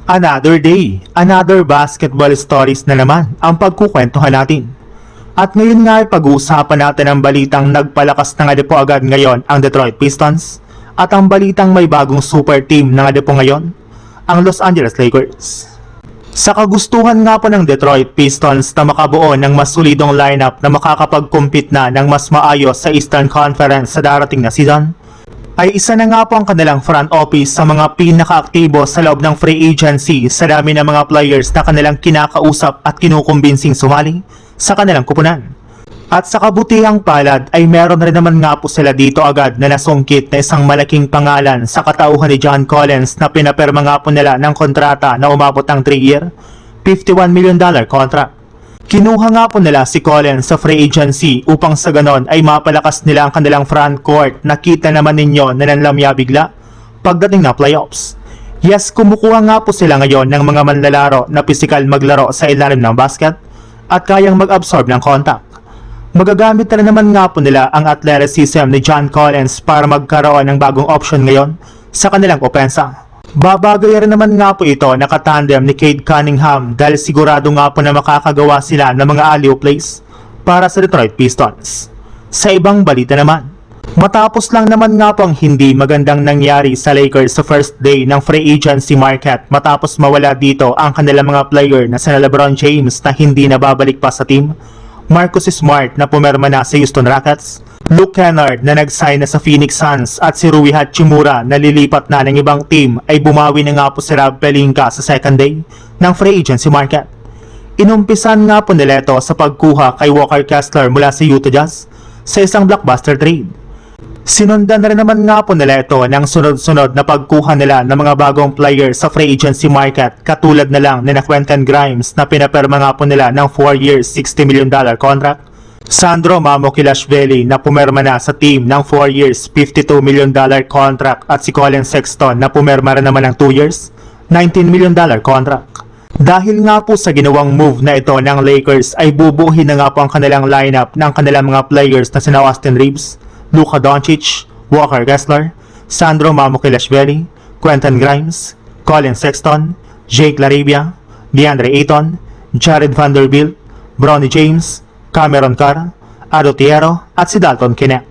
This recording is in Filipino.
Another day, another basketball stories na naman ang pagkukwentuhan natin. At ngayon nga ay pag-uusapan natin ang balitang nagpalakas na nga po agad ngayon ang Detroit Pistons at ang balitang may bagong super team na nga po ngayon, ang Los Angeles Lakers. Sa kagustuhan nga po ng Detroit Pistons na makabuo ng mas solidong lineup na makakapag-compete na ng mas maayos sa Eastern Conference sa darating na season, ay isa na nga po ang kanilang front office sa mga pinaka-aktibo sa loob ng free agency sa dami ng mga players na kanilang kinakausap at kinukumbinsing sumali sa kanilang kupunan. At sa kabutihang palad ay meron rin naman nga po sila dito agad na nasungkit na isang malaking pangalan sa katauhan ni John Collins na pinaperma nga po nila ng kontrata na umabot ng 3-year, $51 million contract. Kinuha nga po nila si Collins sa free agency upang sa ganon ay mapalakas nila ang kanilang front court. Nakita naman ninyo na nanlamya bigla pagdating na playoffs. Yes, kumukuha nga po sila ngayon ng mga manlalaro na pisikal maglaro sa ilalim ng basket at kayang mag-absorb ng contact. Magagamit na naman nga po nila ang athleticism ni John Collins para magkaroon ng bagong option ngayon sa kanilang opensa. Babagay rin naman nga po ito nakatandem ni Cade Cunningham dahil sigurado nga po na makakagawa sila ng mga alley-oop plays para sa Detroit Pistons. Sa ibang balita naman, matapos lang naman nga po ang hindi magandang nangyari sa Lakers sa first day ng free agency market matapos mawala dito ang kanilang mga player na sina LeBron James na hindi na babalik pa sa team, Marcus Smart na pumirma na sa Houston Rockets, Luke Kennard na nag-sign na sa Phoenix Suns at si Rui Hachimura na lilipat na ng ibang team ay bumawi na nga po si Rob Pelinka sa second day ng free agency market. Inumpisan nga po nila ito sa pagkuha kay Walker Kessler mula sa Utah Jazz sa isang blockbuster trade. Sinundan rin naman nga po nila ito ng sunod-sunod na pagkuha nila ng mga bagong player sa free agency market katulad na lang ni Quentin Grimes na pinaperma nga po nila ng 4 years $60 million contract, Sandro Mamukelashvili na pumerma na sa team ng 4 years $52 million contract at si Colin Sexton na pumerma rin naman ng 2 years $19 million contract. Dahil nga po sa ginawang move na ito ng Lakers ay bubuhin na nga po ang kanilang lineup ng kanilang mga players na sina Austin Reeves, Luka Doncic, Walker Kessler, Sandro Mamukelashvili, Quentin Grimes, Colin Sexton, Jake LaRavia, DeAndre Ayton, Jared Vanderbilt, Bronny James, Cameron Carr, Ado Tiero at si Dalton Knecht.